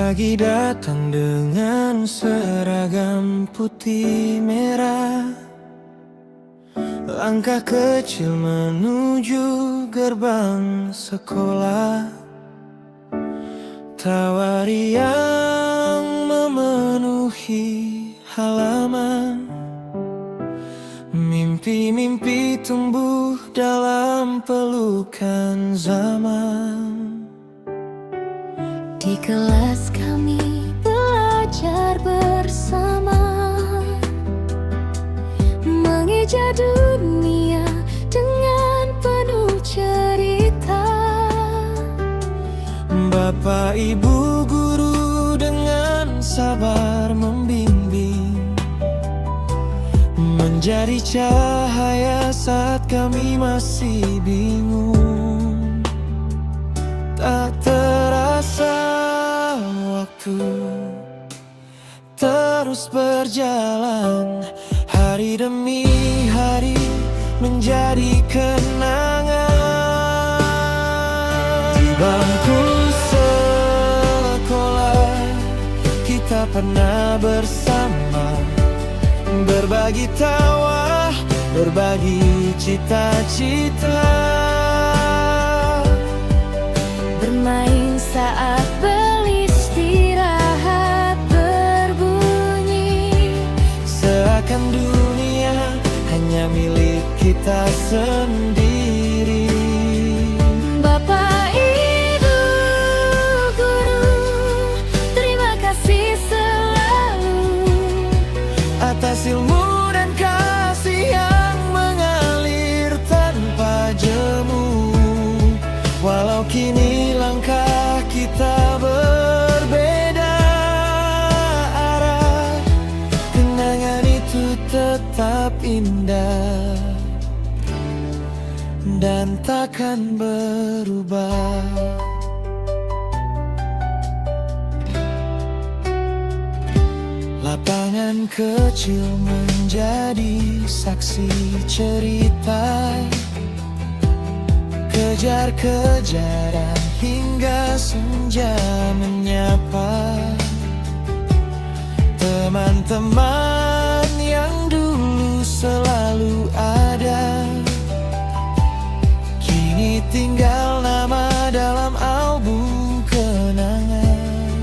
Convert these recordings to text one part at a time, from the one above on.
Pagi datang dengan seragam putih merah, langkah kecil menuju gerbang sekolah. Tawari yang memenuhi halaman, mimpi-mimpi tumbuh dalam pelukan zaman. Di kelas kami belajar bersama, mengeja dunia dengan penuh cerita. Bapak ibu guru dengan sabar membimbing, menjadi cahaya saat kami masih bingung. Tak terasa waktu terus berjalan, hari demi hari menjadi kenangan. Di bangku sekolah kita pernah bersama, berbagi tawa, berbagi cita-cita, bermain saat bel istirahat berbunyi, seakan dunia hanya milik kita sendiri. Bapak ibu guru, terima kasih selalu atas ilmu dan kasih yang mengalir tanpa jemu. Walau kini langkah kita berbeda arah, kenangan itu tetap indah dan takkan berubah. Lapangan kecil menjadi saksi cerita, kejar-kejaran hingga senja menyapa. Teman-teman yang dulu selalu ada, kini tinggal nama dalam album kenangan.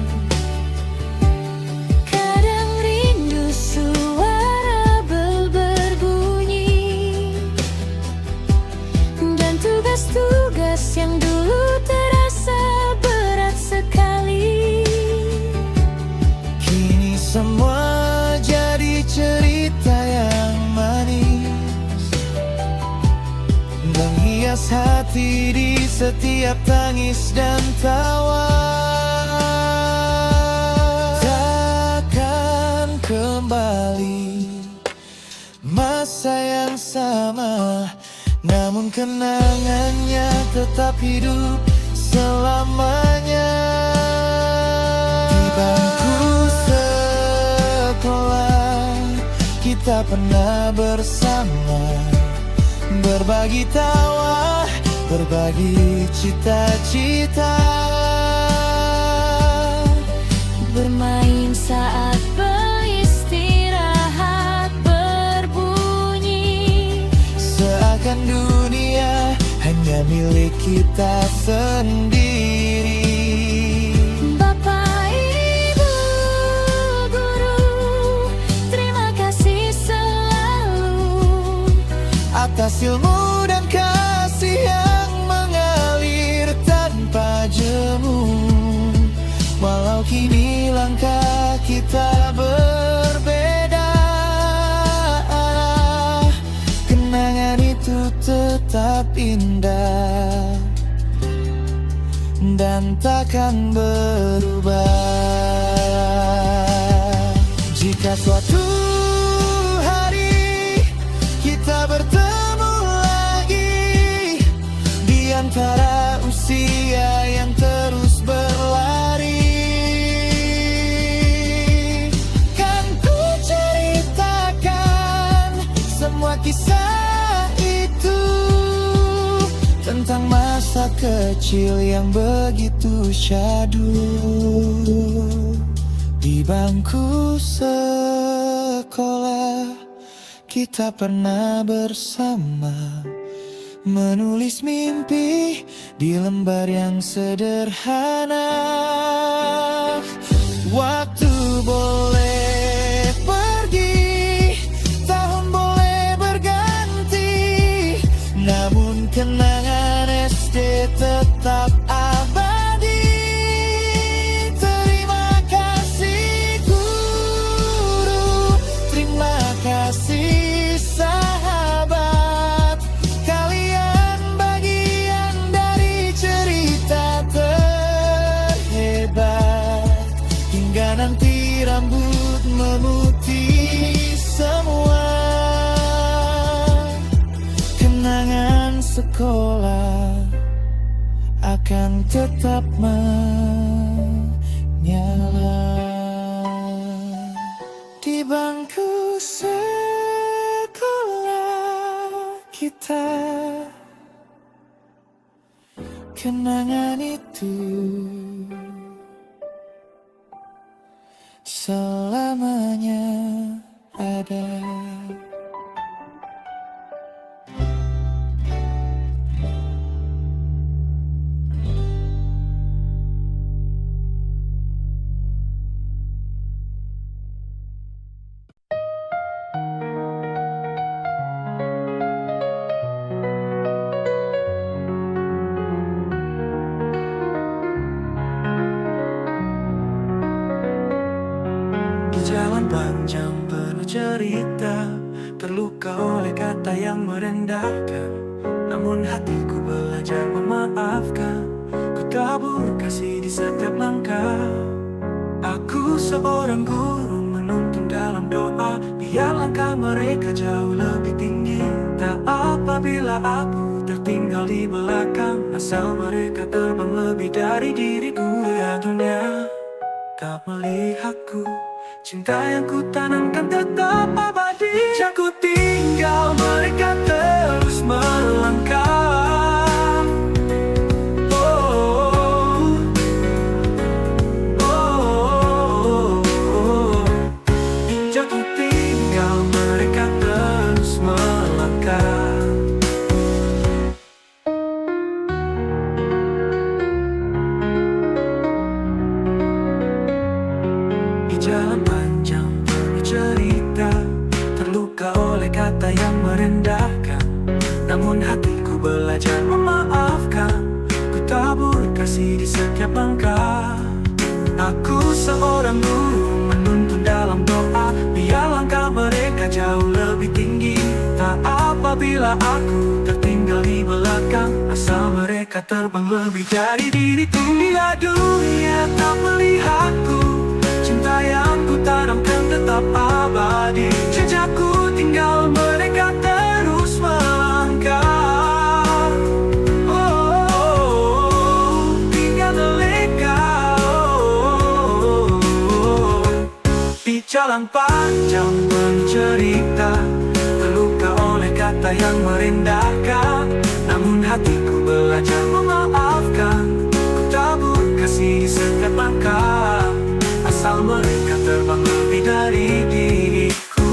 Kadang rindu suara bel berbunyi, dan tugas-tugas yang dulu terasa berat sekali, kini semua jadi cerita yang manis, menghias hati di setiap tangis dan tawa. Takkan kembali masa yang sama, namun kenangannya tetap hidup selamanya. Di bangku sekolah kita pernah bersama, berbagi tawa, berbagi cita-cita, bermain saat bel istirahat berbunyi, seakan dunia hanya milik kita sendiri. Bapak ibu guru, terima kasih selalu Atas ilmu dan kasih yang mengalir tanpa jemu. Walau kini langkah kita berbeda arah, kenangan itu tetap indah dan takkan berubah. Jika suatu hari kita bertemu lagi di antara usia yang terus berlari, kan ku ceritakan semua kisah itu tentang masa kecil yang begitu syahdu. bangku sekolah, kita pernah bersama menulis mimpi di lembar yang sederhana. Waktu boleh pergi, tahun boleh berganti, namun kenangan SD tetap abadi. Terima kasih guru, terima kasih sahabat, kalian bagian dari cerita terhebat. Hingga nanti rambut memutih semua, kenangan sekolah akan tetap menyala. Di bangku sekolah kita, kenangan itu selamanya ada. Jalan panjang penuh cerita, terluka oleh kata yang merendahkan. Namun hatiku belajar memaafkan, ku tabur kasih di setiap langkah. Aku seorang guru menuntun dalam doa, biar langkah mereka jauh lebih tinggi. Tak apabila aku tertinggal di belakang, asal mereka terbang lebih dari diriku. Ya dunia tak melihatku, cinta yang ku tanamkan tetap abadi. Sejak ku tinggal mereka terus melangkah. Oh, oh, oh. Sejak ku tinggal mereka terus melangkah. Di jalan panjang penuh cerita, terluka oleh kata yang merendahkan. Namun hatiku belajar memaafkan, ku tabur kasih di setiap langkah. Aku seorang guru menuntun dalam doa, biar langkah mereka jauh lebih tinggi. Tak apabila aku tertinggal di belakang, asal mereka terbang lebih dari diriku. Bila dunia tak melihatku, cinta yang ku tanamkan tetap abadi. Jejakku tinggal mereka terus melangkah. Oh, tinggal mereka. Oh, di jalan panjang penuh cerita, terluka oleh kata yang merendahkan. Namun hatiku belajar memaafkan, ku tabur kasih di setiap langkah. Asal mereka terbang lebih dari diriku.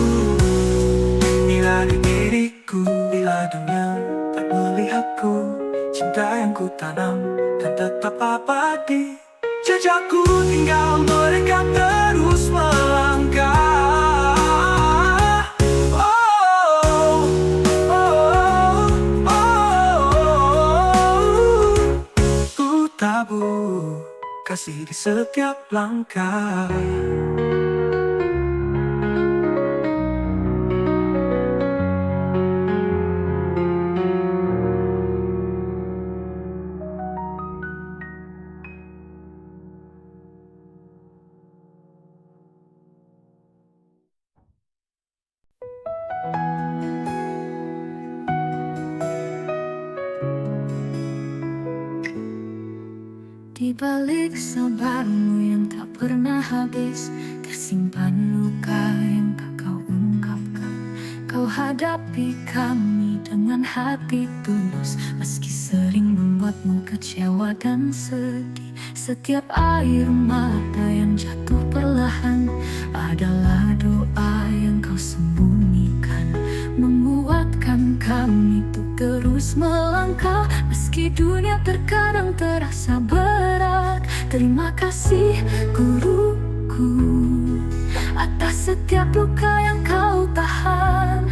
Bila di diriku, bila dunia tak melihatku, cinta yang ku tanam dan tetap abadi. Jejakku tinggal mereka terus melangkah. Oh, oh, oh, oh. Ku tabur kasih di setiap langkah. Di balik sabarmu yang tak pernah habis, tersimpan luka yang tak kau ungkapkan. Kau hadapi kami dengan hati tulus, meski sering membuatmu kecewa dan sedih. Setiap air mata yang jatuh perlahan dunia terkadang terasa berat. Terima kasih guruku atas setiap luka yang kau tahan,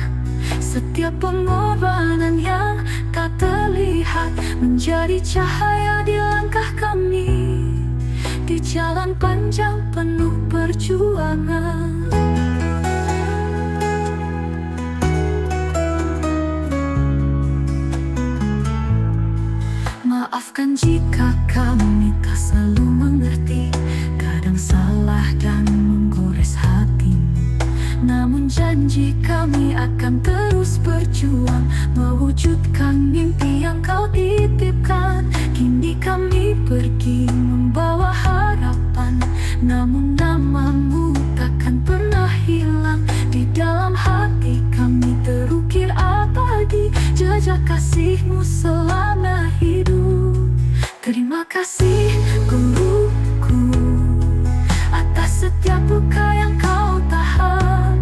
setiap pengorbanan yang tak terlihat menjadi cahaya di langkah kami, di jalan panjang penuh perjuangan. Maafkan jika kami tak selalu mengerti, kadang salah dan menggores hatimu. Namun janji kami akan terus berjuang, mewujudkan mimpi yang kau titipkan. Kini kami pergi membawa harapan, namun namamu takkan pernah hilang. Di dalam hati kami terukir abadi, jejak kasihmu selama hidup. Terima kasih guruku atas setiap luka yang kau tahan,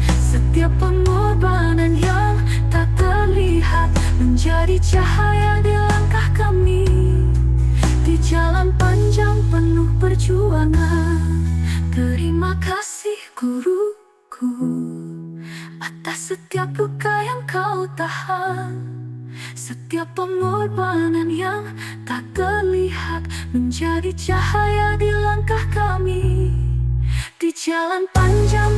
setiap pengorbanan yang tak terlihat menjadi cahaya di langkah kami, di jalan panjang penuh perjuangan. Terima kasih guruku atas setiap luka yang kau tahan, setiap pengorbanan yang tak terlihat menjadi cahaya di langkah kami, di jalan panjang